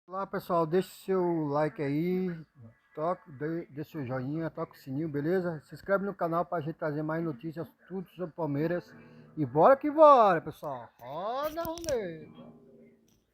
Olá pessoal, deixe seu like aí, deixe seu joinha, toca o sininho, beleza? Se inscreve no canal para a gente trazer mais notícias, tudo sobre Palmeiras. E bora que bora, pessoal. Roda a roleta.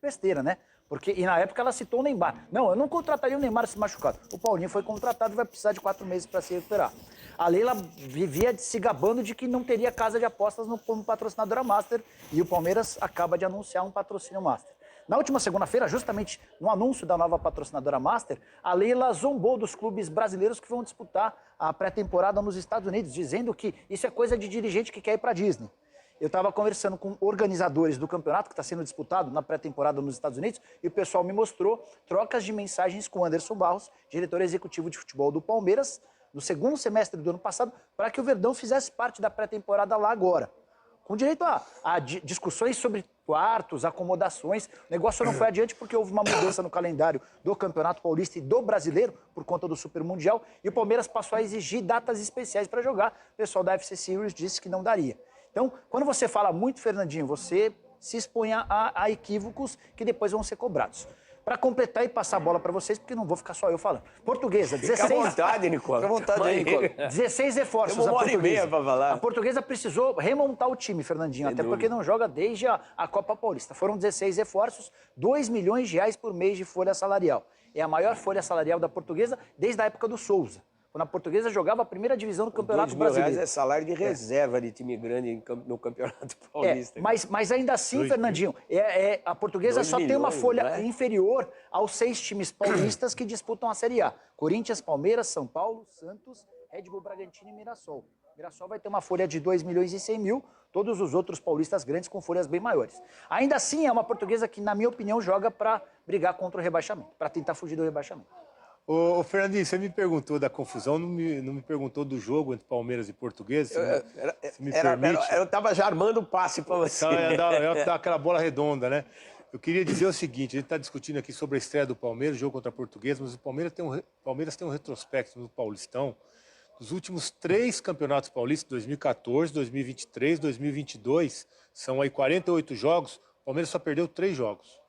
Besteira, né? Porque, e na época ela citou o Neymar. Não, eu não contrataria o Neymar se machucado. O Paulinho foi contratado e vai precisar de 4 meses para se recuperar. A Leila vivia se gabando de que não teria casa de apostas como patrocinadora Master e o Palmeiras acaba de anunciar um patrocínio Master. Na última segunda-feira, justamente no anúncio da nova patrocinadora Master, a Leila zombou dos clubes brasileiros que vão disputar a pré-temporada nos Estados Unidos, dizendo que isso é coisa de dirigente que quer ir para Disney. Eu estava conversando com organizadores do campeonato que está sendo disputado na pré-temporada nos Estados Unidos e o pessoal me mostrou trocas de mensagens com Anderson Barros, diretor executivo de futebol do Palmeiras, no segundo semestre do ano passado, para que o Verdão fizesse parte da pré-temporada lá agora. Com direito a discussões sobre quartos, acomodações. O negócio não foi adiante porque houve uma mudança no calendário do Campeonato Paulista e do Brasileiro, por conta do Super Mundial, e o Palmeiras passou a exigir datas especiais para jogar. O pessoal da FC Series disse que não daria. Então, quando você fala muito, Fernandinho, você se expõe a equívocos que depois vão ser cobrados. Para completar e passar a bola para vocês, porque não vou ficar só eu falando. Portuguesa, 16... Fica à vontade, Nicola. Fica à vontade aí, Nicola. 16 reforços. Tem uma hora e meia para falar. A Portuguesa precisou remontar o time, Fernandinho, até porque não joga desde a Copa Paulista. Foram 16 reforços, 2 milhões de reais por mês de folha salarial. É a maior folha salarial da Portuguesa desde a época do Souza, quando a Portuguesa jogava a primeira divisão do Campeonato Brasileiro. R$ 2.000 é salário de reserva de time grande no Campeonato Paulista. Mas ainda assim, Fernandinho, a Portuguesa só tem uma folha inferior aos 6 times paulistas que disputam a Série A. Corinthians, Palmeiras, São Paulo, Santos, Red Bull Bragantino e Mirassol. Mirassol vai ter uma folha de 2 milhões e 100 mil, todos os outros paulistas grandes com folhas bem maiores. Ainda assim, é uma Portuguesa que, na minha opinião, joga para brigar contra o rebaixamento, para tentar fugir do rebaixamento. Ô, Fernandinho, você me perguntou da confusão, não me perguntou do jogo entre Palmeiras e Portuguesa? Se me permite. Eu estava já armando o passe para você. Então, ia dar aquela bola redonda, né? Eu queria dizer o seguinte, a gente está discutindo aqui sobre a estreia do Palmeiras, jogo contra a Portuguesa, mas o Palmeiras tem um retrospecto no Paulistão dos últimos 3 campeonatos paulistas, 2014, 2023, 2022, são aí 48 jogos, o Palmeiras só perdeu 3 jogos.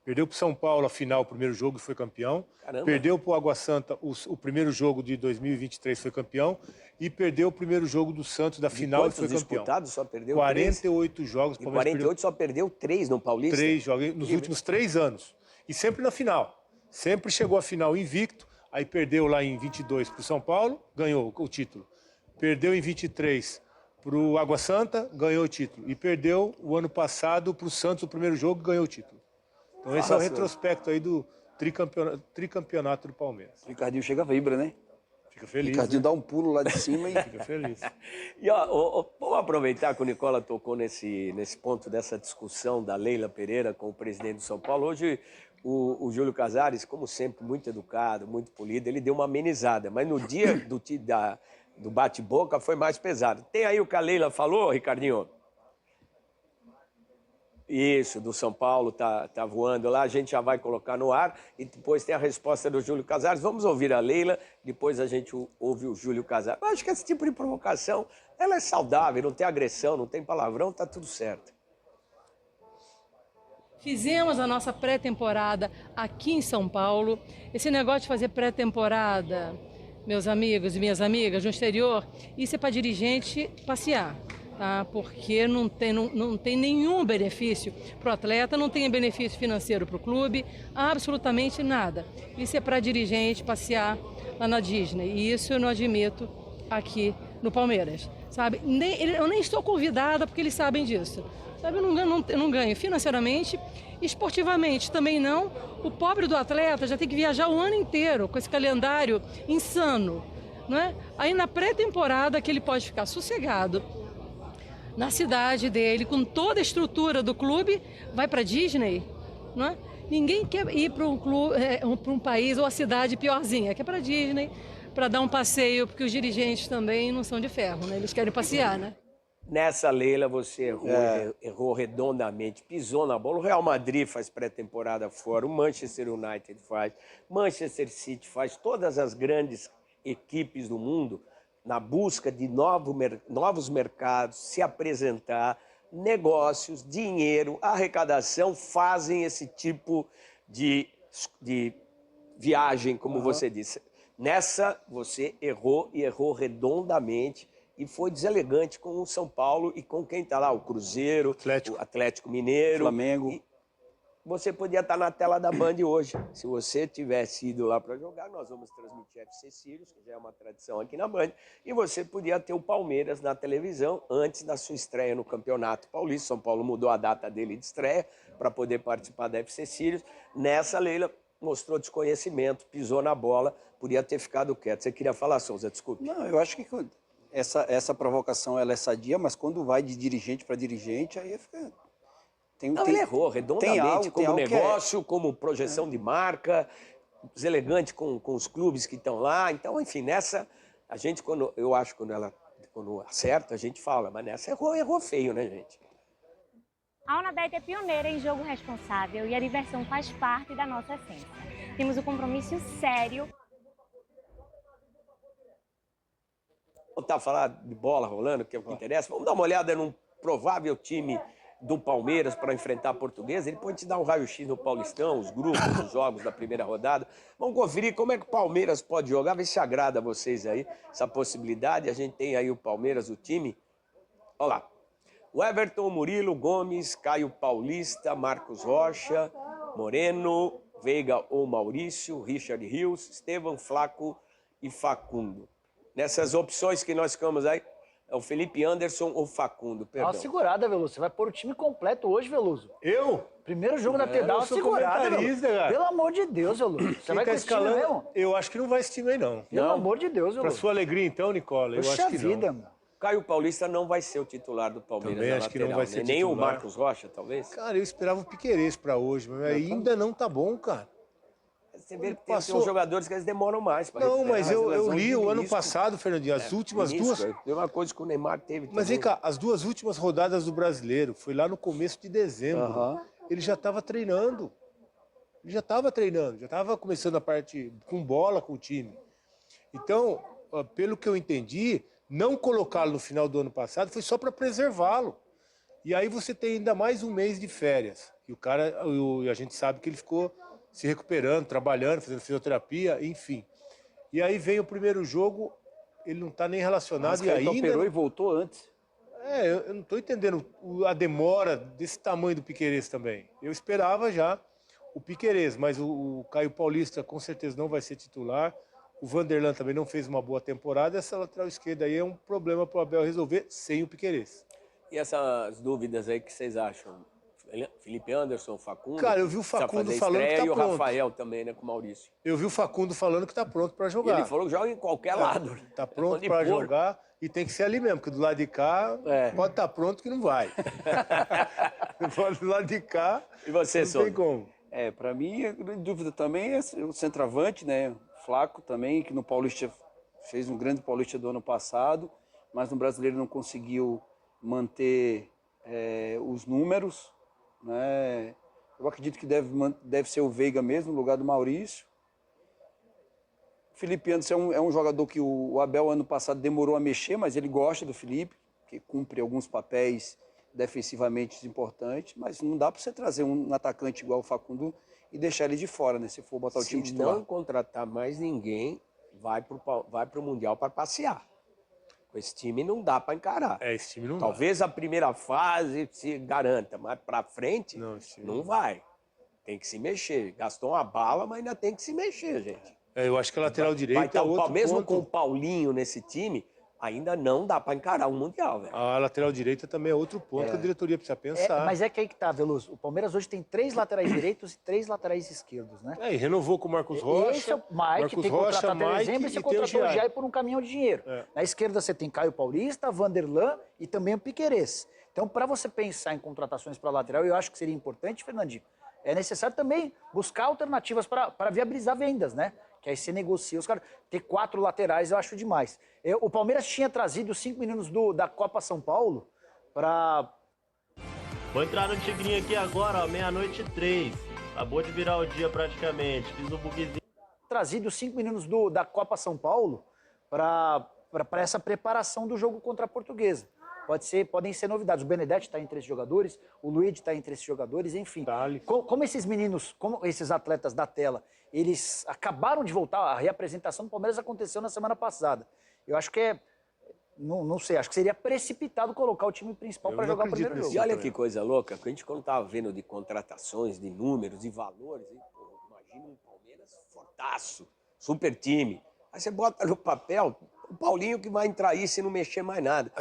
Perdeu para o São Paulo a final, o primeiro jogo, e foi campeão. Caramba. Perdeu para o Água Santa o primeiro jogo de 2023, foi campeão. E perdeu o primeiro jogo do Santos da final e foi campeão. Disputados, só perdeu 48 3. jogos. E 48 só perdeu 3 no Paulista? 3 jogos nos últimos 3 anos. E sempre na final. Sempre chegou à final invicto. Aí perdeu lá em 22 para o São Paulo, ganhou o título. Perdeu em 23 para o Água Santa, ganhou o título. E perdeu o ano passado para o Santos o primeiro jogo, ganhou o título. Então esse é o retrospecto aí do tricampeonato do Palmeiras. Ricardinho chega a vibra, né? Fica feliz, Ricardinho né? dá um pulo lá de cima e... Fica feliz. E vamos aproveitar que o Nicola tocou nesse ponto dessa discussão da Leila Pereira com o presidente do São Paulo. Hoje o Júlio Casares, como sempre, muito educado, muito polido, ele deu uma amenizada. Mas no dia do bate-boca foi mais pesado. Tem aí o que a Leila falou, Ricardinho? Isso, do São Paulo, tá voando lá, a gente já vai colocar no ar e depois tem a resposta do Júlio Casares. Vamos ouvir a Leila, depois a gente ouve o Júlio Casares. Eu acho que esse tipo de provocação, ela é saudável, não tem agressão, não tem palavrão, tá tudo certo. Fizemos a nossa pré-temporada aqui em São Paulo. Esse negócio de fazer pré-temporada, meus amigos e minhas amigas, no exterior, isso é para dirigente passear. Tá? Porque não tem nenhum benefício para o atleta, não tem benefício financeiro para o clube, absolutamente nada. Isso é para dirigente passear lá na Disney, e isso eu não admito aqui no Palmeiras. Sabe? Eu nem estou convidada porque eles sabem disso. Sabe? Eu não ganho financeiramente, esportivamente também não. O pobre do atleta já tem que viajar o ano inteiro com esse calendário insano. Não é? Aí na pré-temporada que ele pode ficar sossegado, na cidade dele, com toda a estrutura do clube, vai para Disney, não é? Ninguém quer ir para um país ou a cidade piorzinha, quer para Disney, para dar um passeio, porque os dirigentes também não são de ferro, né? Eles querem passear, né? Nessa, Leila, você errou redondamente, pisou na bola. O Real Madrid faz pré-temporada fora, o Manchester United faz, Manchester City faz, todas as grandes equipes do mundo na busca de novos mercados, se apresentar, negócios, dinheiro, arrecadação, fazem esse tipo de de viagem, como você disse. Nessa, você errou e errou redondamente e foi deselegante com o São Paulo e com quem está lá, o Cruzeiro, o Atlético Mineiro. Flamengo. E você podia estar na tela da Band hoje. Se você tivesse ido lá para jogar, nós vamos transmitir FC Sirius, que já é uma tradição aqui na Band, e você podia ter o Palmeiras na televisão antes da sua estreia no Campeonato Paulista. São Paulo mudou a data dele de estreia para poder participar da FC Sirius. Nessa, Leila mostrou desconhecimento, pisou na bola, podia ter ficado quieto. Você queria falar, Souza? Desculpe. Não, eu acho que essa provocação ela é sadia, mas quando vai de dirigente para dirigente, aí fica... Ele errou redondamente, como negócio, como projeção de marca, deselegante com os clubes que estão lá. Então, enfim, nessa, a gente, quando acerta, a gente fala, mas nessa errou feio, né, gente? A Unabet é pioneira em jogo responsável e a diversão faz parte da nossa essência. Temos um compromisso sério. Voltar a falar de bola rolando, que é o que interessa. Vamos dar uma olhada num provável time do Palmeiras para enfrentar a Portuguesa. Ele pode te dar um raio-x no Paulistão, os grupos, os jogos da primeira rodada. Vamos conferir como é que o Palmeiras pode jogar, ver se agrada a vocês aí essa possibilidade. A gente tem aí o Palmeiras, o time. Olha lá. O Everton, Murilo, Gomes, Caio Paulista, Marcos Rocha, Moreno, Veiga ou Maurício, Richard Rios, Estevam, Flaco e Facundo. Nessas opções que nós ficamos aí, é o Felipe Anderson ou Facundo, Dá perdão. uma segurada, Veloso. Você vai pôr o time completo hoje, Veloso. Eu? Primeiro jogo da TV, dá uma segurada, Veloso. Cara. Pelo amor de Deus, Veloso. Você vai com esse time mesmo? Eu acho que não vai esse time aí, não. Pelo amor de Deus, Pra Veloso. sua alegria, então, Nicola, eu Poxa acho que vida, não. meu. Caio Paulista não vai ser o titular do Palmeiras Também na acho que lateral, não vai ser né? Nem o titular. Marcos Rocha, talvez. Cara, eu esperava o Piquerez pra hoje, mas ainda não tá bom, cara. Você vê que tem Passou- uns jogadores que eles demoram mais para Não, recuperar mas as eu lesões li de o ano menisco. passado, Fernandinho, as últimas Menisco, duas... Deu uma coisa que o Neymar teve Mas vem também. cá, as duas últimas rodadas do Brasileiro, foi lá no começo de dezembro. Ele já estava treinando. Ele já estava treinando, já estava começando a parte com bola com o time. Então, pelo que eu entendi, não colocá-lo no final do ano passado foi só para preservá-lo. E aí você tem ainda mais um mês de férias. E o cara, a gente sabe que ele ficou se recuperando, trabalhando, fazendo fisioterapia, enfim. E aí vem o primeiro jogo, ele não está nem relacionado e ainda... operou e voltou antes. Eu não estou entendendo a demora desse tamanho do Piquerez também. Eu esperava já o Piquerez, mas o Caio Paulista com certeza não vai ser titular. O Vanderlan também não fez uma boa temporada. Essa lateral esquerda aí é um problema para o Abel resolver sem o Piquerez. E essas dúvidas aí que vocês acham? Felipe Anderson, Facundo? Cara, eu vi o precisa Facundo fazer falando que estreia, tá e o pronto. Rafael também, né, com o Maurício. Eu vi o Facundo falando que está pronto para E jogar. ele falou que joga em qualquer lado. Está pronto Onde para pôr. jogar e tem que ser ali mesmo, porque do lado de cá pode estar pronto que não vai. Do lado de cá E você, não Souza? tem como. Para mim, a grande dúvida também é o centroavante, né? Flaco também, que no Paulista fez um grande Paulista do ano passado, mas no Brasileiro não conseguiu manter os números, né? Eu acredito que deve ser o Veiga mesmo, no lugar do Maurício. O Felipe Anderson é um jogador que o Abel, ano passado, demorou a mexer, mas ele gosta do Felipe, que cumpre alguns papéis defensivamente importantes, mas não dá para você trazer um atacante igual o Facundo e deixar ele de fora, né? Se for botar o time Se titular. não contratar mais ninguém, vai pro Mundial para passear. Com esse time não dá para encarar. Esse time não Talvez a primeira fase se garanta, mas para frente esse time não vai. Tem que se mexer. Gastou uma bala, mas ainda tem que se mexer, gente. Eu acho que a lateral direita Vai é tá outro mesmo ponto. com o Paulinho nesse time, ainda não dá para encarar o Mundial, velho. A lateral direita também é outro ponto que a diretoria precisa pensar. Mas é que aí que tá, Veloso. O Palmeiras hoje tem 3 laterais direitos e 3 laterais esquerdos, né? E renovou com o Marcos Rocha. Esse é o Mike, tem contratado até dezembro e você contratou o Jair por um caminhão de dinheiro. Na esquerda você tem Caio Paulista, Vanderlan e também o Piquerez. Então, para você pensar em contratações para lateral, eu acho que seria importante, Fernandinho, é necessário também buscar alternativas para viabilizar vendas, né? Que aí você negocia os caras. Ter 4 laterais eu acho demais. O Palmeiras tinha trazido os 5 meninos da Copa São Paulo para... Vou entrar no Tigrinho aqui agora, ó, 00:03. Acabou de virar o dia praticamente. Fiz o bugzinho. Trazido os 5 meninos da Copa São Paulo para essa preparação do jogo contra a Portuguesa. podem ser novidades. O Benedetti está entre esses jogadores, o Luigi está entre esses jogadores, enfim. Dali. Como esses meninos, como esses atletas da tela, eles acabaram de voltar, a reapresentação do Palmeiras aconteceu na semana passada. Eu acho que não sei, acho que seria precipitado colocar o time principal para jogar o primeiro jogo. E olha que coisa louca, que a gente quando estava vendo de contratações, de números, de valores, hein, pô, imagina um Palmeiras fortaço, super time. Aí você bota no papel o Paulinho que vai entrar aí se não mexer mais nada.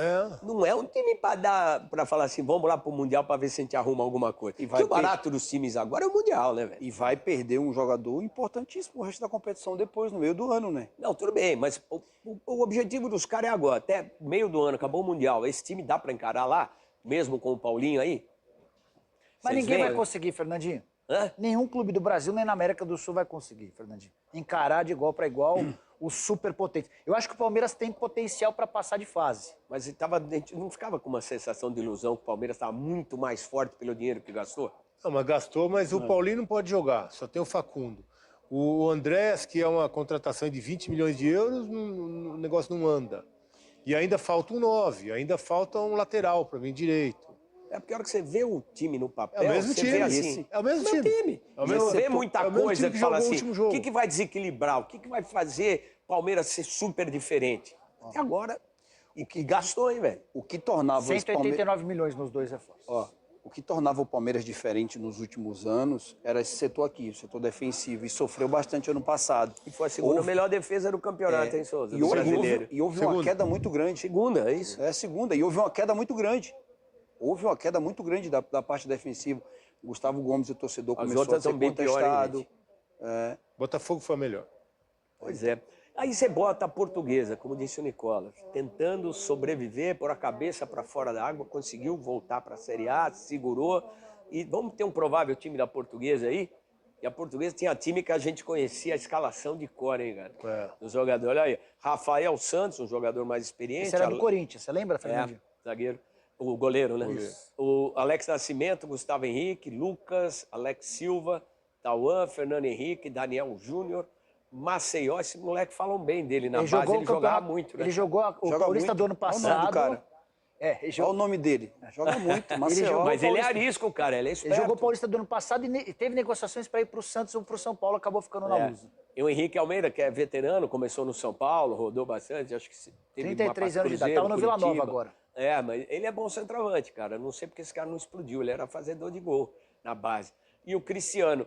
Não é um time para falar assim, vamos lá pro Mundial para ver se a gente arruma alguma coisa. E vai Porque o barato dos times agora é o Mundial, né, velho? E vai perder um jogador importantíssimo o resto da competição depois, no meio do ano, né? Não, tudo bem, mas o objetivo dos caras é agora, até meio do ano, acabou o Mundial. Esse time dá para encarar lá, mesmo com o Paulinho aí? Mas Vocês ninguém veem? vai conseguir, Fernandinho. Hã? Nenhum clube do Brasil nem na América do Sul vai conseguir, Fernandinho. Encarar de igual para igual o superpotente. Eu acho que o Palmeiras tem potencial para passar de fase. Mas a gente não ficava com uma sensação de ilusão que o Palmeiras estava muito mais forte pelo dinheiro que gastou? Não, mas gastou, mas o Paulinho não pode jogar, só tem o Facundo. O Andrés, que é uma contratação de 20 milhões de euros, o negócio não anda. E ainda falta um 9, ainda falta um lateral para vir direito. É porque a hora que você vê o time no papel, É o mesmo você time. vê assim... É o mesmo time. É o mesmo- Você vê muita é o mesmo coisa time que que fala jogou o assim, último jogo. o que vai desequilibrar, o que vai fazer o Palmeiras ser super diferente? Até agora, e que gastou, hein, velho? O que tornava esse Palmeiras... 189 milhões nos dois reforços. Ó, o que tornava o Palmeiras diferente nos últimos anos era esse setor aqui, o setor defensivo, e sofreu bastante ano passado. E foi a segunda melhor defesa do campeonato, hein, Souza? E Do houve, brasileiro. uma queda muito grande. Segunda, é isso? É a segunda, e houve uma queda muito grande. Houve uma queda muito grande da parte defensiva. O Gustavo Gomes, o torcedor, As começou outras a ser são bem piores, contestado. gente. Botafogo foi a melhor. Pois é. Aí você bota a Portuguesa, como disse o Nicola, tentando sobreviver, pôr a cabeça para fora da água, conseguiu voltar para a Série A, segurou. E vamos ter um provável time da Portuguesa aí? E a Portuguesa tinha time que a gente conhecia a escalação de cor, hein, cara? Dos jogadores. Olha aí, Rafael Santos, um jogador mais experiente. Esse era do Corinthians, você lembra, Fernandinho? Zagueiro. O goleiro, né? O Alex Nascimento, Gustavo Henrique, Lucas, Alex Silva, Tauan, Fernando Henrique, Daniel Júnior, Maceió. Esse moleque falam bem dele na base, ele jogava muito, né? Ele jogou o Joga Paulista muito. do ano Olha o nome passado. do cara. Ele Olha o nome dele. Joga muito, Maceió. Mas ele é arisco, cara, ele é Ele esperto. jogou o Paulista do ano passado e teve negociações para ir para o Santos ou para o São Paulo, acabou ficando na Lusa. E o Henrique Almeida, que é veterano, começou no São Paulo, rodou bastante, acho que teve 33 uma anos de idade, estava no Vila Nova agora. É, mas ele é bom centroavante, cara. Não sei porque esse cara não explodiu, ele era fazedor de gol na base. E o Cristiano,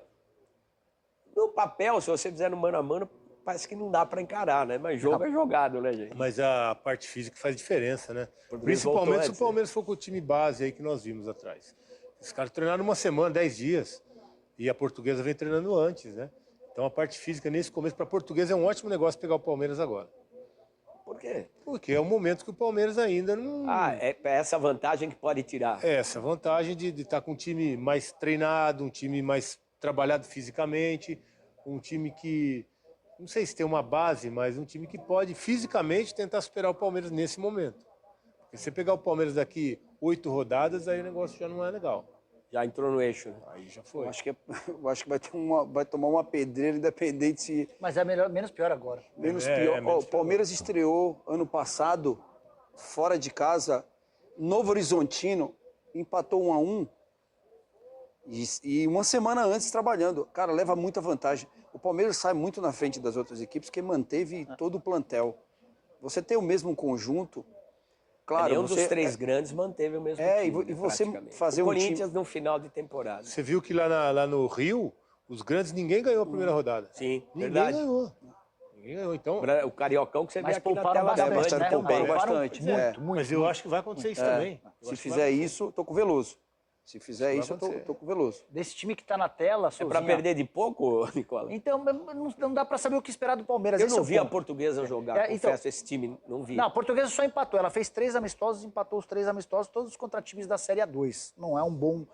no papel, se você fizer no mano a mano, parece que não dá para encarar, né? Mas jogo é jogado, né, gente? Mas a parte física faz diferença, né? Português Principalmente voltou se antes, o Palmeiras for com o time base aí que nós vimos atrás. Os caras treinaram uma semana, 10 dias. E a Portuguesa vem treinando antes, né? Então a parte física nesse começo para a Portuguesa é um ótimo negócio pegar o Palmeiras agora. Por quê? Porque é um momento que o Palmeiras ainda não... É essa vantagem que pode tirar. É, essa vantagem de estar com um time mais treinado, um time mais trabalhado fisicamente, um time que, não sei se tem uma base, mas um time que pode fisicamente tentar superar o Palmeiras nesse momento. Porque se você pegar o Palmeiras daqui 8 rodadas, aí o negócio já não é legal. Já entrou no eixo, né? Aí já foi. Eu acho que vai tomar uma pedreira independente se... Mas é menos pior agora. Menos É, pior. menos Ó, o Palmeiras estreou ano passado, fora de casa, Novo Horizontino, empatou 1-1 e uma semana antes trabalhando. Cara, leva muita vantagem. O Palmeiras sai muito na frente das outras equipes, que manteve todo o plantel. Você tem o mesmo conjunto, claro... Nenhum dos três grandes manteve o mesmo time, e você praticamente. fazer o um Corinthians no final de temporada. Você viu que lá no Rio, os grandes, ninguém ganhou a primeira rodada. Sim, Ninguém verdade. ganhou. Ninguém ganhou. Então, O Cariocão que você vê Mas aqui na pouparam tela da bastante, Band. né? pouparam Pouparam bastante. Muito. mas eu acho que vai acontecer isso também. Eu Se acho que fizer isso, tô com o Veloso. Se fizer Isso isso, vai eu acontecer. tô com o Veloso. Desse time que tá na tela, É pra Souzinha. perder de pouco, Nicola? Então, não dá pra saber o que esperar do Palmeiras. Eu esse é não o vi a ponto. Portuguesa jogar, É, então- confesso, esse time não vi. Não, a Portuguesa só empatou. Ela fez 3 amistosos, empatou os 3 amistosos, todos contra times da Série A2. Não é um bom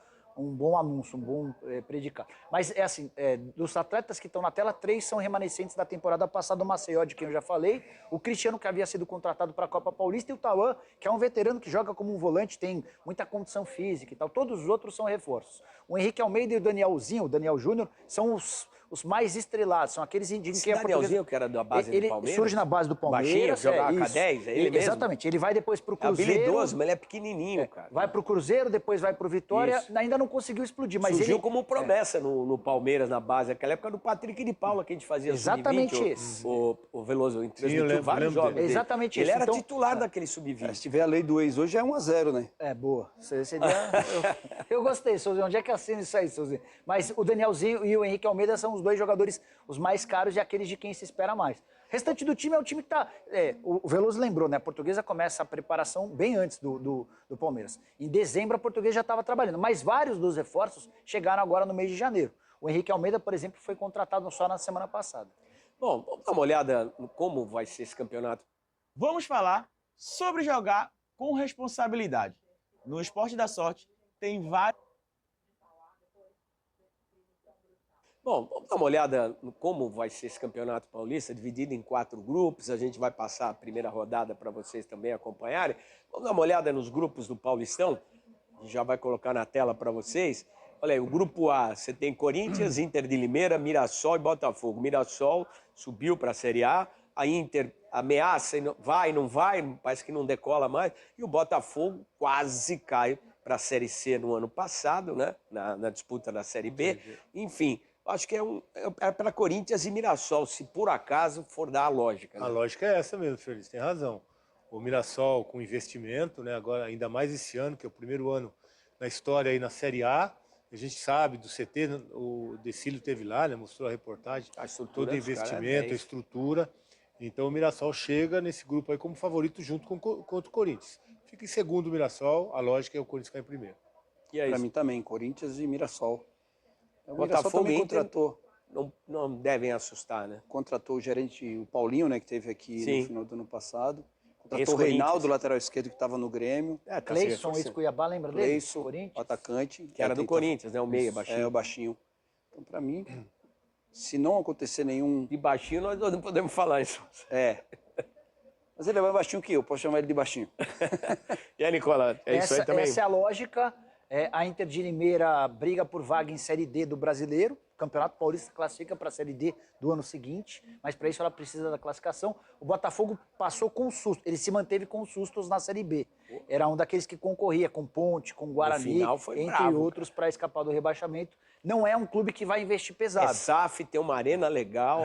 anúncio, um bom predicado. Mas é assim, dos atletas que estão na tela, 3 são remanescentes da temporada passada, o Maceió, de quem eu já falei, o Cristiano, que havia sido contratado para a Copa Paulista, e o Tauan, que é um veterano que joga como um volante, tem muita condição física e tal. Todos os outros são reforços. O Henrique Almeida e o Danielzinho, o Daniel Júnior, são os os mais estrelados, são aqueles indígenas Esse que é Danielzinho, que era da base do ele Palmeiras? surge na base do Palmeiras. Baixinho, jogava com a isso. 10, é ele mesmo? Exatamente. Ele vai depois pro É Cruzeiro. habilidoso, mas ele é pequenininho, cara. Vai pro Cruzeiro, depois vai pro Vitória. Isso. Ainda não conseguiu explodir, mas Surgiu ele... como promessa no Palmeiras, na base. Naquela época do Patrick de Paula, que a gente fazia Exatamente sub-20. esse. O Veloso eu transmitiu lembro vários jogos dele. dele. Exatamente Ele isso. era Então, titular daquele Se sub-20. tiver a lei do ex hoje, é 1-0, né? Boa. Eu gostei, Souzinho. Onde é que assina isso aí, Souzinho? Mas o Danielzinho e o Henrique Almeida são os dois jogadores os mais caros e aqueles de quem se espera mais. O restante do time é o time que tá... o Veloso lembrou, né? A Portuguesa começa a preparação bem antes do Palmeiras. Em dezembro, a Portuguesa já estava trabalhando. Mas vários dos reforços chegaram agora no mês de janeiro. O Henrique Almeida, por exemplo, foi contratado só na semana passada. Bom, vamos dar uma olhada no como vai ser esse campeonato. Vamos falar sobre jogar com responsabilidade. No Esporte da Sorte tem vários... Bom, vamos dar uma olhada no como vai ser esse campeonato paulista, dividido em 4 grupos. A gente vai passar a primeira rodada para vocês também acompanharem. Vamos dar uma olhada nos grupos do Paulistão. A gente já vai colocar na tela para vocês. Olha aí, o grupo A, você tem Corinthians, Inter de Limeira, Mirassol e Botafogo. Mirassol subiu para a Série A, a Inter ameaça, vai, não vai, parece que não decola mais. E o Botafogo quase cai para a Série C no ano passado, né? Na disputa da Série B. Enfim, acho que é para Corinthians e Mirassol, se por acaso for dar a lógica. Né? A lógica é essa mesmo, Feliz, tem razão. O Mirassol com investimento, né? Agora ainda mais esse ano, que é o primeiro ano na história aí na Série A. A gente sabe do CT, o Decílio teve lá, né? Mostrou a reportagem, todo o investimento, a estrutura. Então o Mirassol chega nesse grupo aí como favorito junto contra o Corinthians. Fica em segundo o Mirassol, a lógica é o Corinthians cair em primeiro. E é Para isso. mim também, Corinthians e Mirassol. O Mirassol Botafogo também e Inter contratou. não devem assustar, né? Contratou o gerente, o Paulinho, né, que teve aqui Sim. no final do ano passado. Contratou o Ex-Corinthians. Reinaldo, lateral esquerdo, que estava no Grêmio. Tá se Cleison, reforçando. ex-Cuiabá, lembra dele? Cleison, Corinthians. atacante. Que era do Corinthians, né? O meia, Isso, baixinho. É, o baixinho. Então, para mim, se não acontecer nenhum... De baixinho nós não podemos falar isso. Mas ele é mais baixinho que eu, posso chamar ele de baixinho. E aí, Nicola, é isso aí também? Essa é a lógica. A Inter de Limeira briga por vaga em Série D do Brasileiro. O Campeonato Paulista classifica para a Série D do ano seguinte, mas para isso ela precisa da classificação. O Botafogo passou com susto, ele se manteve com sustos na Série B. Era um daqueles que concorria com Ponte, com Guarani, final foi entre bravo, outros, para escapar do rebaixamento. Não é um clube que vai investir pesado. É SAF, tem uma arena legal.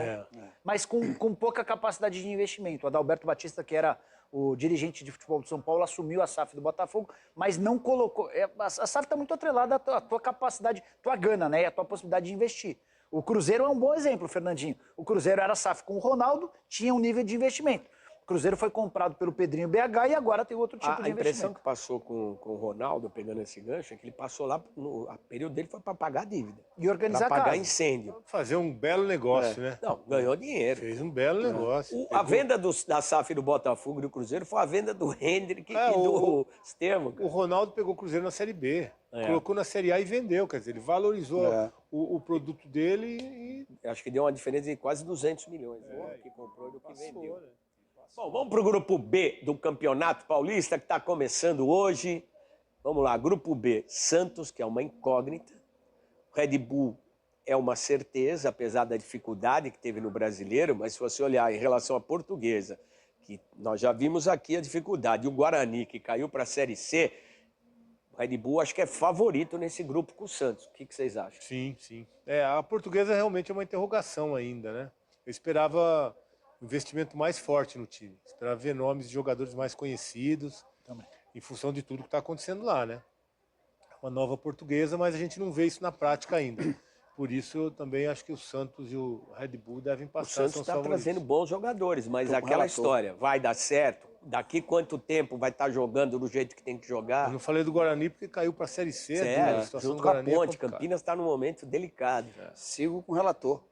Mas com pouca capacidade de investimento. O Adalberto Batista, que era o dirigente de futebol de São Paulo, assumiu a SAF do Botafogo, mas não colocou... A SAF está muito atrelada à tua capacidade, tua gana, né? E à tua possibilidade de investir. O Cruzeiro é um bom exemplo, Fernandinho. O Cruzeiro era SAF com o Ronaldo, tinha um nível de investimento. O Cruzeiro foi comprado pelo Pedrinho BH e agora tem outro tipo de A impressão investimento. que passou com o Ronaldo, pegando esse gancho, é que ele passou lá, a período dele foi para pagar a dívida. E organizar Para a pagar casa. incêndio. Fazer um belo negócio, né? Não, ganhou dinheiro. Fez um belo negócio. A venda da SAF do Botafogo e do Cruzeiro foi a venda do Hendrick É, e do Estevam. O Ronaldo pegou o Cruzeiro na Série B, É. colocou na Série A e vendeu, quer dizer, ele valorizou o produto dele e Acho que deu uma diferença de quase 200 milhões. O homem que comprou e do que passou, vendeu. né? Bom, vamos para o grupo B do Campeonato Paulista, que está começando hoje. Vamos lá, grupo B, Santos, que é uma incógnita. Red Bull é uma certeza, apesar da dificuldade que teve no Brasileiro, mas se você olhar em relação à Portuguesa, que nós já vimos aqui a dificuldade, e o Guarani, que caiu para a Série C, o Red Bull acho que é favorito nesse grupo com o Santos. O que vocês acham? Sim, sim. A Portuguesa realmente é uma interrogação ainda, né? Eu esperava um investimento mais forte no time. Esperava ver nomes de jogadores mais conhecidos, em função de tudo que está acontecendo lá, né? Uma nova Portuguesa, mas a gente não vê isso na prática ainda. Por isso, eu também acho que o Santos e o Red Bull devem O passar. Santos são os está favoritos. trazendo bons jogadores, mas Tô com aquela relator. história, vai dar certo? Daqui quanto tempo vai estar jogando do jeito que tem que jogar? Eu não falei do Guarani porque caiu para a Série C. Certo, A situação junto do com a Guarani é Ponte. complicada. Campinas está num momento delicado. Sigo com o relator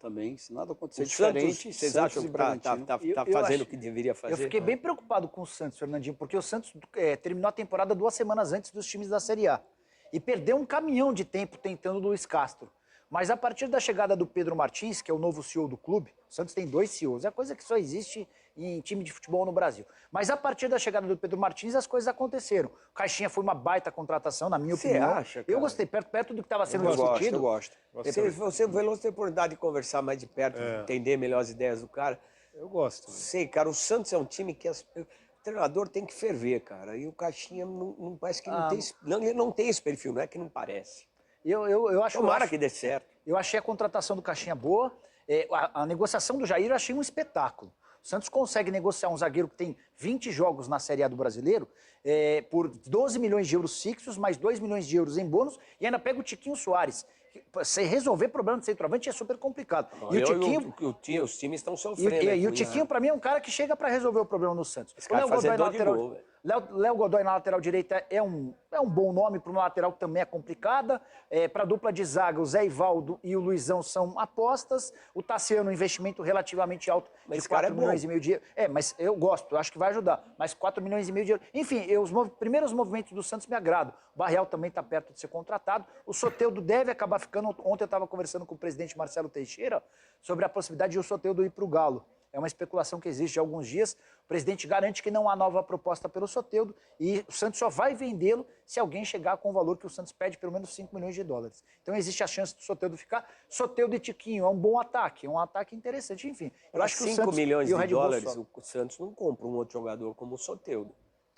também. Se nada acontecer O Santos, diferente, vocês Santos acham e que tá Bragantino. Eu fazendo acho- o que deveria fazer? Eu fiquei bem preocupado com o Santos, Fernandinho, porque o Santos terminou a temporada 2 semanas antes dos times da Série A. E perdeu um caminhão de tempo tentando o Luiz Castro. Mas a partir da chegada do Pedro Martins, que é o novo CEO do clube, o Santos tem 2 CEOs, é coisa que só existe em time de futebol no Brasil. Mas a partir da chegada do Pedro Martins, as coisas aconteceram. O Caixinha foi uma baita contratação, na minha opinião. acha, cara? Eu gostei, perto do que estava sendo Eu gosto, discutido. eu gosto. Você, o Veloso tem oportunidade de conversar mais de perto, de entender melhor as ideias do cara. Eu gosto. Sei, cara, o Santos é um time que o treinador tem que ferver, cara. E o Caixinha não parece que não tem. Não, ele não tem esse perfil, não é que não parece. Eu acho Tomara que dê certo. Eu achei a contratação do Caixinha boa. A negociação do Jair eu achei um espetáculo. O Santos consegue negociar um zagueiro que tem 20 jogos na Série A do Brasileiro por 12 milhões de euros fixos, mais 2 milhões de euros em bônus, e ainda pega o Tiquinho Soares. Você resolver problema de centroavante é super complicado. E o Tiquinho, os times estão sofrendo. E o Tiquinho, pra mim, é um cara que chega pra resolver o problema no Santos. Esse cara fazedor de gol, velho. Léo Godoy na lateral direita é um bom nome para uma lateral que também é complicada. Para a dupla de zaga, o Zé Ivaldo e o Luizão são apostas. O Tassiano, um investimento relativamente alto, Mas de esse cara 4 é bom. milhões e meio de euros. Mas eu gosto, eu acho que vai ajudar. Mas 4 milhões e meio de euros. Enfim, os primeiros movimentos do Santos me agradam. O Barreal também está perto de ser contratado. O Soteldo deve acabar ficando. Ontem eu estava conversando com o presidente Marcelo Teixeira sobre a possibilidade de o Soteldo ir para o Galo. É uma especulação que existe há alguns dias. O presidente garante que não há nova proposta pelo Soteldo e o Santos só vai vendê-lo se alguém chegar com o valor que o Santos pede, pelo menos 5 milhões de dólares. Então existe a chance do Soteldo ficar. Soteldo e Tiquinho é um bom ataque, é um ataque interessante. Enfim, eu acho que o 5 Santos milhões e o de Red Bull dólares, sobem. o Santos não compra um outro jogador como o Soteldo.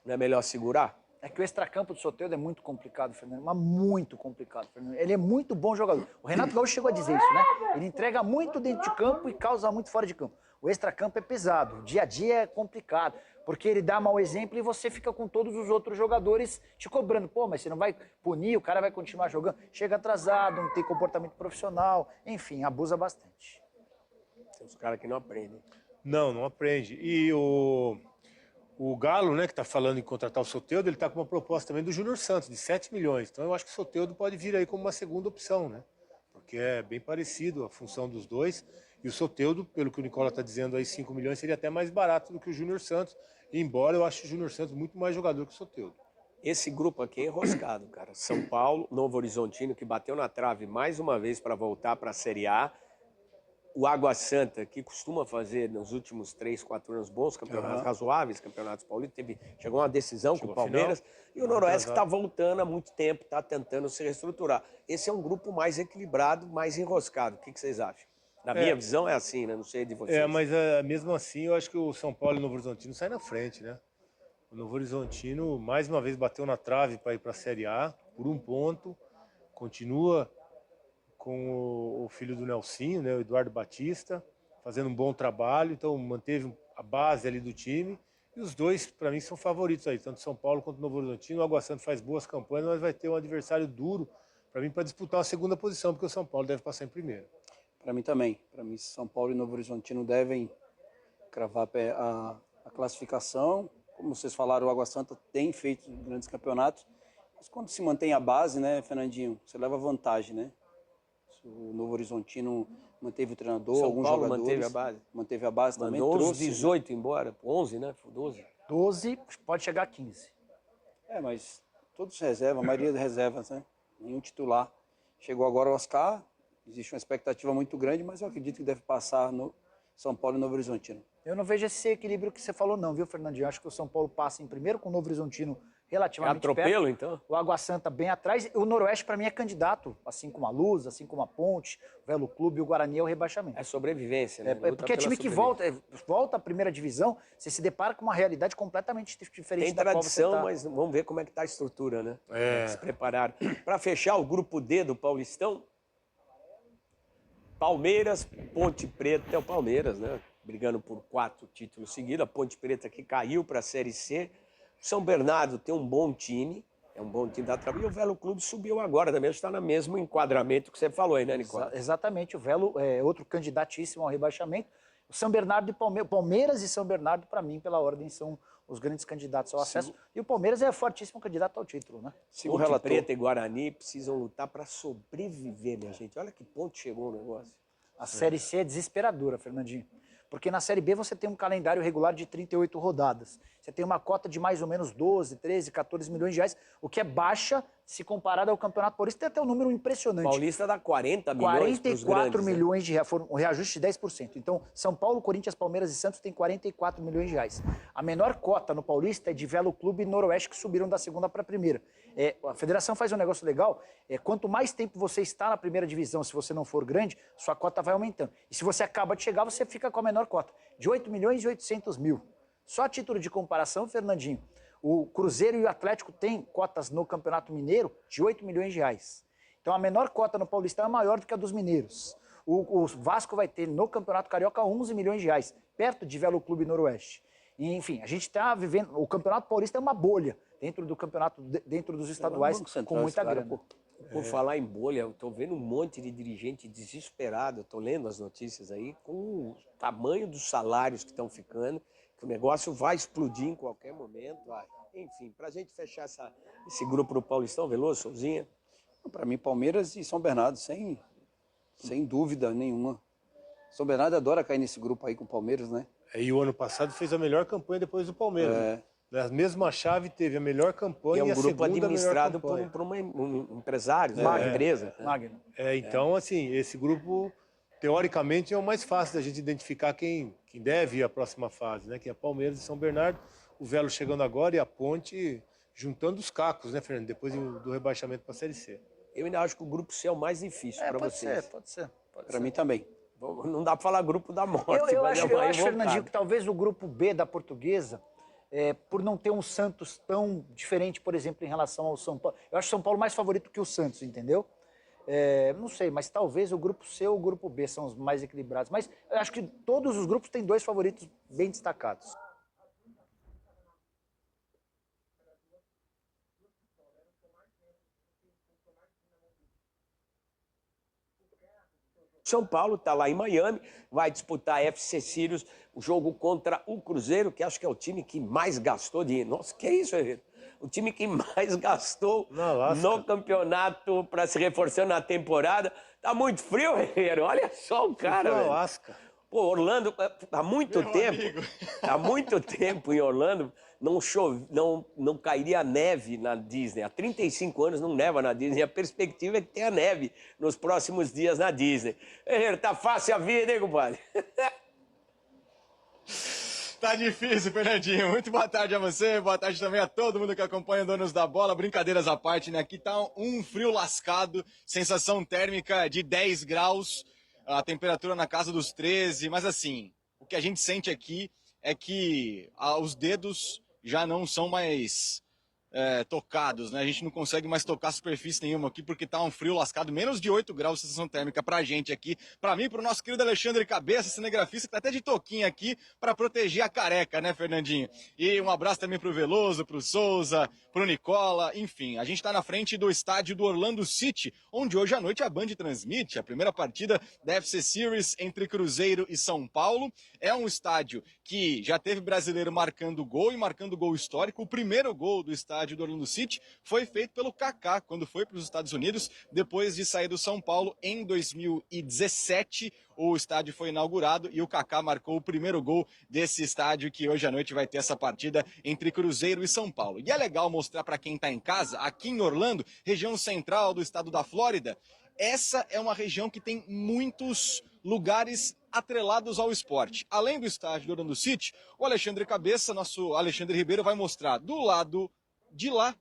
Não é melhor segurar? É que o extracampo do Soteldo é muito complicado, Fernando, mas muito complicado, Fernando. Ele é muito bom jogador. O Renato Gaúcho chegou a dizer isso, né? Ele entrega muito dentro de campo e causa muito fora de campo. O extracampo é pesado, o dia a dia é complicado, porque ele dá mau exemplo e você fica com todos os outros jogadores te cobrando. Pô, mas você não vai punir, o cara vai continuar jogando. Chega atrasado, não tem comportamento profissional, enfim, abusa bastante. Tem uns caras que não aprendem. Não aprende. E o Galo, né, que está falando em contratar o Soteldo, ele está com uma proposta também do Júnior Santos, de 7 milhões. Então eu acho que o Soteldo pode vir aí como uma segunda opção, né? Porque é bem parecido a função dos dois. E o Soteldo, pelo que o Nicola está dizendo aí, 5 milhões seria até mais barato do que o Júnior Santos. Embora eu ache o Júnior Santos muito mais jogador que o Soteldo. Esse grupo aqui é enroscado, cara. São Paulo, Novo Horizontino, que bateu na trave mais uma vez para voltar para a Série A. O Água Santa, que costuma fazer nos últimos 3, 4 anos bons campeonatos, razoáveis campeonatos paulistas, chegou a uma decisão com o Palmeiras. E o Noroeste que está voltando há muito tempo, está tentando se reestruturar. Esse é um grupo mais equilibrado, mais enroscado. O que vocês acham? Na minha visão é assim, né? Não sei de vocês. Mas mesmo assim eu acho que o São Paulo e o Novo Horizontino saem na frente, né? O Novo Horizontino mais uma vez bateu na trave para ir para a Série A por 1 ponto. Continua com o filho do Nelsinho, né, o Eduardo Batista, fazendo um bom trabalho, então manteve a base ali do time. E os dois, para mim, são favoritos aí, tanto São Paulo quanto o Novo Horizontino. O Água Santa faz boas campanhas, mas vai ter um adversário duro, para mim, para disputar a segunda posição, porque o São Paulo deve passar em primeiro. Para mim também. Para mim, São Paulo e Novo Horizontino devem cravar a classificação. Como vocês falaram, o Água Santa tem feito grandes campeonatos. Mas quando se mantém a base, né, Fernandinho, você leva vantagem, né? O Novo Horizontino manteve o treinador, São alguns Paulo jogadores. manteve a base. Manteve a base também. Mandou uns Trouxe 18 embora, 11, né? 12. 12, pode chegar a 15. Mas todos reserva, a maioria das reservas, né? Nenhum titular. Chegou agora o Oscar, existe uma expectativa muito grande, mas eu acredito que deve passar no São Paulo e Novo Horizontino. Eu não vejo esse equilíbrio que você falou não, viu, Fernandinho? Eu acho que o São Paulo passa em primeiro com o Novo Horizontino relativamente Atropelo, perto. então? O Água Santa bem atrás. O Noroeste, para mim, é candidato, assim como a Luz, assim como a Ponte, o Velo Clube e o Guarani é o rebaixamento. É sobrevivência, né? Luta Porque é pela time que volta à primeira divisão, você se depara com uma realidade completamente diferente Tem da qual você tradição, tá. mas vamos ver como é que tá a estrutura, né? Como é que se prepararam. Para fechar o grupo D do Paulistão, Palmeiras, Ponte Preta, é o Palmeiras, né? Brigando por 4 títulos seguidos. A Ponte Preta que caiu para a Série C. São Bernardo tem um bom time, é um bom time da trave. E o Velo Clube subiu agora também, está no mesmo enquadramento que você falou aí, né, Nicola? Exatamente, o Velo é outro candidatíssimo ao rebaixamento. O São Bernardo e Palmeiras e São Bernardo, para mim, pela ordem, são os grandes candidatos ao acesso. E o Palmeiras é fortíssimo candidato ao título, né? Ponte Preta e Guarani precisam lutar para sobreviver, minha gente. Olha que ponto chegou o negócio. A Série C é desesperadora, Fernandinho. Porque na Série B você tem um calendário regular de 38 rodadas. Você tem uma cota de mais ou menos 12, 13, 14 milhões de reais, o que é baixa se comparado ao Campeonato Paulista, tem até um número impressionante. Paulista dá 40 milhões pros 44 grandes, né? milhões de reais, foi um reajuste de 10%. Então, São Paulo, Corinthians, Palmeiras e Santos tem 44 milhões de reais. A menor cota no Paulista é de Velo Clube e Noroeste, que subiram da segunda para a primeira. A federação faz um negócio legal, quanto mais tempo você está na primeira divisão, se você não for grande, sua cota vai aumentando. E se você acaba de chegar, você fica com a menor cota, de 8 milhões e 800 mil. Só a título de comparação, Fernandinho, o Cruzeiro e o Atlético têm cotas no Campeonato Mineiro de 8 milhões de reais. Então a menor cota no Paulistão é maior do que a dos mineiros. O Vasco vai ter no Campeonato Carioca 11 milhões de reais, perto de Velo Clube Noroeste. E, enfim, a gente está vivendo... O Campeonato Paulista é uma bolha dentro do campeonato, dentro dos estaduais, com muita grana. Por falar em bolha, eu estou vendo um monte de dirigente desesperado, estou lendo as notícias aí, com o tamanho dos salários que estão ficando, que o negócio vai explodir em qualquer momento. Enfim, para a gente fechar esse grupo do Paulistão, Veloso, Souzinha. Para mim, Palmeiras e São Bernardo, sem dúvida nenhuma. São Bernardo adora cair nesse grupo aí com o Palmeiras, né? E o ano passado fez a melhor campanha depois do Palmeiras. Né? Na mesma chave teve a melhor campanha e é um a grupo segunda administrado melhor por um empresário, uma empresa. Então, assim, esse grupo, teoricamente, é o mais fácil da gente identificar quem deve ir à próxima fase, né? Que é Palmeiras e São Bernardo. O Velo chegando agora e a Ponte juntando os cacos, né, Fernando? Depois do rebaixamento para a Série C. Eu ainda acho que o grupo C é o mais difícil para vocês. Pode ser. Para mim também. Não dá para falar grupo da morte. Eu acho, Fernandinho, que talvez o grupo B da Portuguesa, por não ter um Santos tão diferente, por exemplo, em relação ao São Paulo. Eu acho o São Paulo mais favorito que o Santos, entendeu? Não sei, mas talvez o grupo C ou o grupo B são os mais equilibrados. Mas eu acho que todos os grupos têm dois favoritos bem destacados. São Paulo está lá em Miami, vai disputar a FC Sirius, o jogo contra o Cruzeiro, que acho que é o time que mais gastou dinheiro. Nossa, que isso, Herrera? O time que mais gastou no campeonato para se reforçar na temporada. Tá muito frio, Herrera. Olha só o cara, velho. Pô, Orlando, há muito tempo em Orlando, não cairia neve na Disney. Há 35 anos não neva na Disney. A perspectiva é que tenha neve nos próximos dias na Disney. Tá fácil a vida, hein, compadre? Tá difícil, Fernandinho. Muito boa tarde a você, boa tarde também a todo mundo que acompanha o Donos da Bola. Brincadeiras à parte, né? Aqui tá um frio lascado, sensação térmica de 10 graus, a temperatura na casa dos 13, mas assim, o que a gente sente aqui é que os dedos já não são mais tocados, né? A gente não consegue mais tocar superfície nenhuma aqui porque tá um frio lascado, menos de 8 graus de sensação térmica pra gente aqui, pra mim, pro nosso querido Alexandre Cabeça, cinegrafista, que tá até de touquinha aqui pra proteger a careca, né, Fernandinho? E um abraço também pro Veloso, pro Souza, pro Nicola, enfim, a gente tá na frente do estádio do Orlando City, onde hoje à noite a Band transmite a primeira partida da FC Series entre Cruzeiro e São Paulo. É um estádio que já teve brasileiro marcando gol e marcando gol histórico. O primeiro gol do estádio do Orlando City foi feito pelo Kaká, quando foi para os Estados Unidos, depois de sair do São Paulo em 2017. O estádio foi inaugurado e o Kaká marcou o primeiro gol desse estádio, que hoje à noite vai ter essa partida entre Cruzeiro e São Paulo. E é legal mostrar para quem está em casa, aqui em Orlando, região central do estado da Flórida, essa é uma região que tem muitos lugares atrelados ao esporte. Além do estádio do Orlando City, o Alexandre Cabeça, nosso Alexandre Ribeiro, vai mostrar do lado de lá,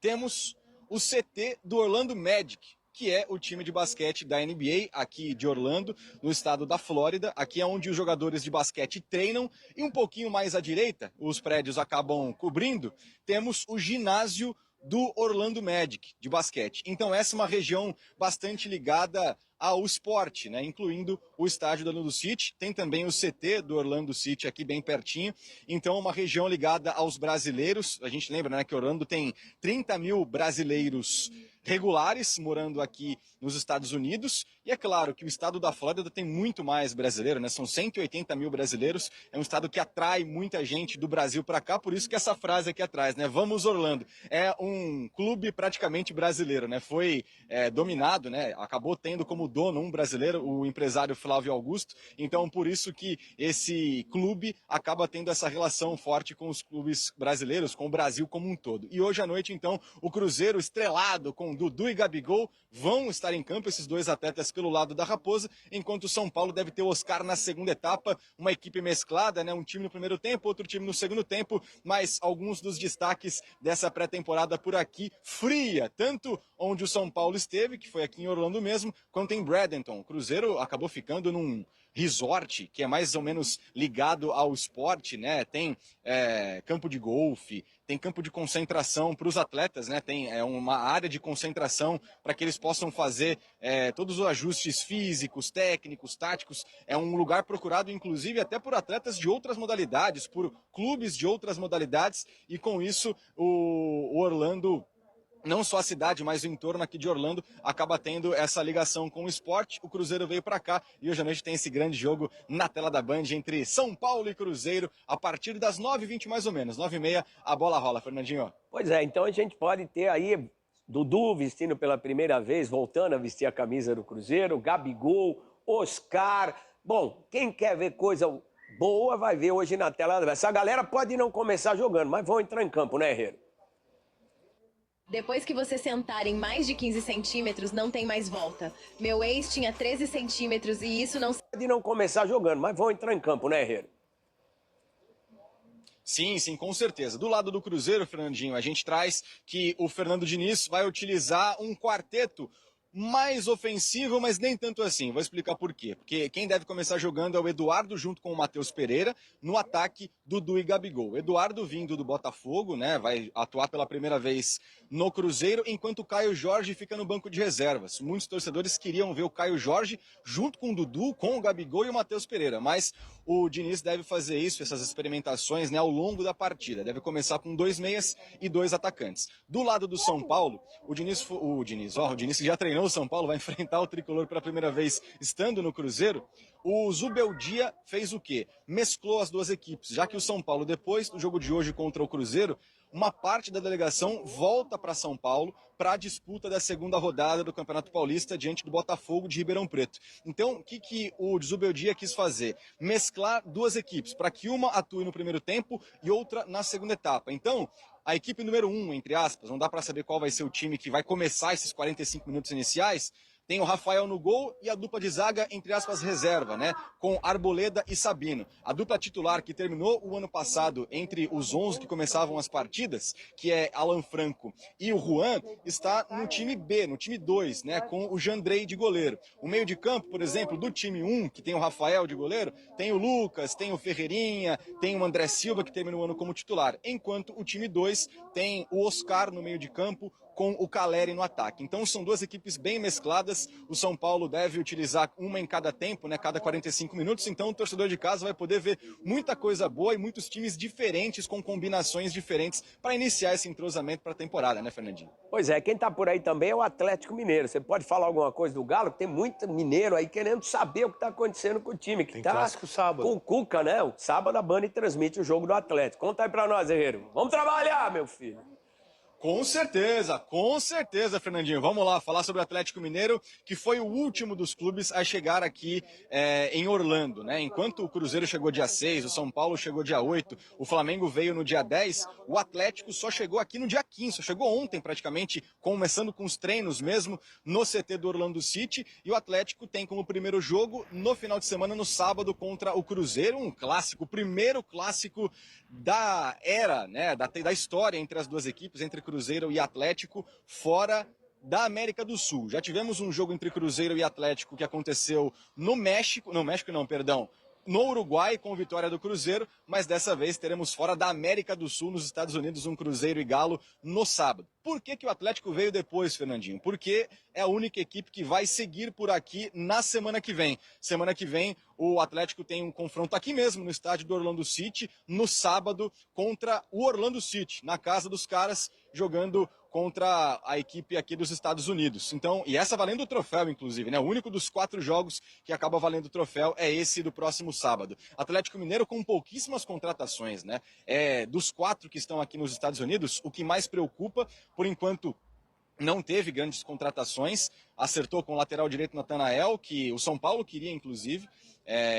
temos o CT do Orlando Magic, que é o time de basquete da NBA aqui de Orlando, no estado da Flórida. Aqui é onde os jogadores de basquete treinam. E um pouquinho mais à direita, os prédios acabam cobrindo, temos o ginásio do Orlando Magic, de basquete. Então essa é uma região bastante ligada ao esporte, né? Incluindo o estádio do Orlando City, tem também o CT do Orlando City aqui bem pertinho, então uma região ligada aos brasileiros. A gente lembra, né, que Orlando tem 30 mil brasileiros regulares morando aqui nos Estados Unidos, e é claro que o estado da Flórida tem muito mais brasileiro, né? São 180 mil brasileiros, é um estado que atrai muita gente do Brasil para cá, por isso que essa frase aqui atrás, né? Vamos Orlando, é um clube praticamente brasileiro, né? Foi dominado, né? Acabou tendo como como dono um brasileiro, o empresário Flávio Augusto. Então, por isso que esse clube acaba tendo essa relação forte com os clubes brasileiros, com o Brasil como um todo. E hoje à noite, então, o Cruzeiro estrelado com Dudu e Gabigol vão estar em campo, esses dois atletas pelo lado da Raposa, enquanto o São Paulo deve ter o Oscar na segunda etapa, uma equipe mesclada, né? Um time no primeiro tempo, outro time no segundo tempo, mas alguns dos destaques dessa pré-temporada por aqui, fria, tanto onde o São Paulo esteve, que foi aqui em Orlando mesmo, quanto em Bradenton. O Cruzeiro acabou ficando num resort, que é mais ou menos ligado ao esporte, né? Tem campo de golfe, tem campo de concentração para os atletas, né? Tem uma área de concentração para que eles possam fazer todos os ajustes físicos, técnicos, táticos. É um lugar procurado, inclusive, até por atletas de outras modalidades, por clubes de outras modalidades, e com isso o Orlando, não só a cidade, mas o entorno aqui de Orlando, acaba tendo essa ligação com o esporte. O Cruzeiro veio para cá e hoje à noite tem esse grande jogo na tela da Band entre São Paulo e Cruzeiro, a partir das 9h20 mais ou menos, 9h30, a bola rola, Fernandinho. Pois é, então a gente pode ter aí Dudu vestindo pela primeira vez, voltando a vestir a camisa do Cruzeiro, Gabigol, Oscar. Bom, quem quer ver coisa boa vai ver hoje na tela. Essa galera pode não começar jogando, mas vão entrar em campo, né, Herrero? Depois que você sentar em mais de 15 centímetros, não tem mais volta. Meu ex tinha 13 centímetros e isso não... Pode não começar jogando, mas vão entrar em campo, né, Herrero? Sim, sim, com certeza. Do lado do Cruzeiro, Fernandinho, a gente traz que o Fernando Diniz vai utilizar um quarteto mais ofensivo, mas nem tanto assim. Vou explicar por quê. Porque quem deve começar jogando é o Eduardo junto com o Matheus Pereira, no ataque Dudu e Gabigol. Eduardo vindo do Botafogo, né, vai atuar pela primeira vez no Cruzeiro, enquanto o Caio Jorge fica no banco de reservas. Muitos torcedores queriam ver o Caio Jorge junto com o Dudu, com o Gabigol e o Matheus Pereira, mas o Diniz deve fazer isso, essas experimentações, né, ao longo da partida. Deve começar com 2 meias e 2 atacantes. Do lado do São Paulo, o Diniz que já treinou o São Paulo, vai enfrentar o Tricolor pela primeira vez estando no Cruzeiro. O Zubeldia fez o quê? Mesclou as duas equipes, já que o São Paulo, depois do jogo de hoje contra o Cruzeiro, uma parte da delegação volta para São Paulo para a disputa da segunda rodada do Campeonato Paulista diante do Botafogo de Ribeirão Preto. Então, o que o Zubeldia quis fazer? Mesclar duas equipes, para que uma atue no primeiro tempo e outra na segunda etapa. Então, a equipe número 1, entre aspas, não dá para saber qual vai ser o time que vai começar esses 45 minutos iniciais, tem o Rafael no gol e a dupla de zaga, entre aspas, reserva, né? Com Arboleda e Sabino. A dupla titular que terminou o ano passado entre os 11 que começavam as partidas, que é Alan Franco e o Juan, está no time B, no time 2, né? Com o Jandrei de goleiro. O meio de campo, por exemplo, do time 1, que tem o Rafael de goleiro, tem o Lucas, tem o Ferreirinha, tem o André Silva, que terminou o ano como titular. Enquanto o time 2 tem o Oscar no meio de campo, com o Caleri no ataque. Então são duas equipes bem mescladas. O São Paulo deve utilizar uma em cada tempo, né, cada 45 minutos. Então o torcedor de casa vai poder ver muita coisa boa e muitos times diferentes com combinações diferentes para iniciar esse entrosamento para a temporada, né, Fernandinho? Pois é, quem tá por aí também é o Atlético Mineiro. Você pode falar alguma coisa do Galo? Tem muito mineiro aí querendo saber o que tá acontecendo com o time. Que Tem tá clássico sábado. com o Cuca, né? O sábado a Band transmite o jogo do Atlético. Conta aí pra nós, Herreiro. Vamos trabalhar, meu filho. Com certeza, Fernandinho. Vamos lá, falar sobre o Atlético Mineiro, que foi o último dos clubes a chegar aqui em Orlando, né? Enquanto o Cruzeiro chegou dia 6, o São Paulo chegou dia 8, o Flamengo veio no dia 10, o Atlético só chegou aqui no dia 15, só chegou ontem praticamente, começando com os treinos mesmo no CT do Orlando City, e o Atlético tem como primeiro jogo no final de semana, no sábado, contra o Cruzeiro, um clássico, o primeiro clássico da era, né, da história entre as duas equipes, entre Cruzeiro e Atlético, fora da América do Sul. Já tivemos um jogo entre Cruzeiro e Atlético que aconteceu no Uruguai, com vitória do Cruzeiro, mas dessa vez teremos fora da América do Sul, nos Estados Unidos, um Cruzeiro e Galo no sábado. Por que o Atlético veio depois, Fernandinho? Porque é a única equipe que vai seguir por aqui na semana que vem. Semana que vem, o Atlético tem um confronto aqui mesmo, no estádio do Orlando City, no sábado, contra o Orlando City, na casa dos caras, jogando contra a equipe aqui dos Estados Unidos. Então, e essa valendo o troféu, inclusive, né? O único dos 4 jogos que acaba valendo o troféu é esse do próximo sábado. Atlético Mineiro com pouquíssimas contratações, né? Dos 4 que estão aqui nos Estados Unidos, o que mais preocupa, por enquanto, não teve grandes contratações, acertou com o lateral direito Natanael, que o São Paulo queria, inclusive.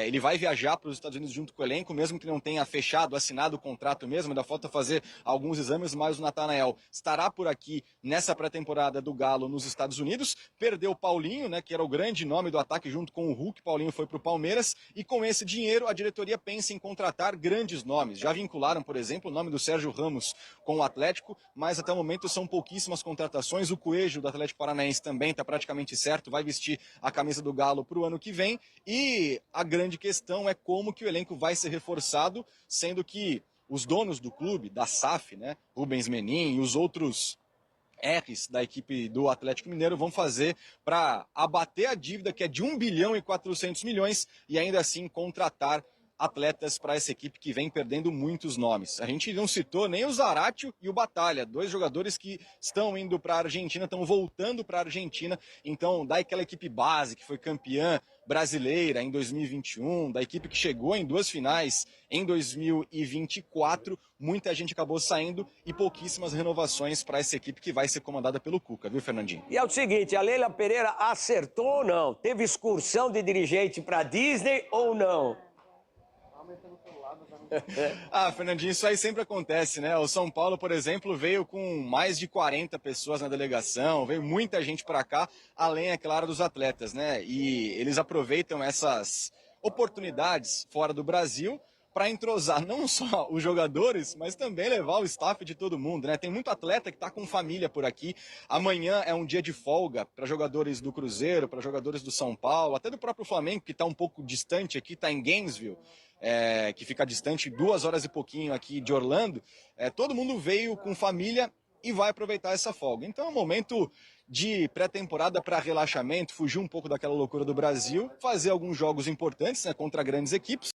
Ele vai viajar para os Estados Unidos junto com o elenco, mesmo que não tenha fechado, assinado o contrato mesmo, ainda falta fazer alguns exames, mas o Natanael estará por aqui nessa pré-temporada do Galo nos Estados Unidos. Perdeu o Paulinho, né, que era o grande nome do ataque junto com o Hulk. Paulinho foi para o Palmeiras e com esse dinheiro a diretoria pensa em contratar grandes nomes. Já vincularam, por exemplo, o nome do Sérgio Ramos com o Atlético, mas até o momento são pouquíssimas contratações. O Coelho do Atlético Paranaense também está praticamente certo, vai vestir a camisa do Galo para o ano que vem. E a grande questão é como que o elenco vai ser reforçado, sendo que os donos do clube, da SAF, né, Rubens Menin e os outros R's da equipe do Atlético Mineiro vão fazer para abater a dívida, que é de 1 bilhão e 400 milhões, e ainda assim contratar atletas para essa equipe que vem perdendo muitos nomes. A gente não citou nem o Zaratio e o Batalha, dois jogadores que estão indo para a Argentina, estão voltando para a Argentina. Então, daquela equipe base que foi campeã brasileira em 2021, da equipe que chegou em 2 finais em 2024, muita gente acabou saindo e pouquíssimas renovações para essa equipe que vai ser comandada pelo Cuca, viu, Fernandinho? E é o seguinte, a Leila Pereira acertou ou não? Teve excursão de dirigente para Disney ou não? Fernandinho, isso aí sempre acontece, né? O São Paulo, por exemplo, veio com mais de 40 pessoas na delegação, veio muita gente para cá, além, é claro, dos atletas, né? E eles aproveitam essas oportunidades fora do Brasil para entrosar não só os jogadores, mas também levar o staff de todo mundo, né? Tem muito atleta que está com família por aqui. Amanhã é um dia de folga para jogadores do Cruzeiro, para jogadores do São Paulo, até do próprio Flamengo, que está um pouco distante aqui, está em Gainesville, que fica distante 2 horas e pouquinho aqui de Orlando. Todo mundo veio com família e vai aproveitar essa folga. Então é um momento de pré-temporada para relaxamento, fugir um pouco daquela loucura do Brasil, fazer alguns jogos importantes, né, contra grandes equipes.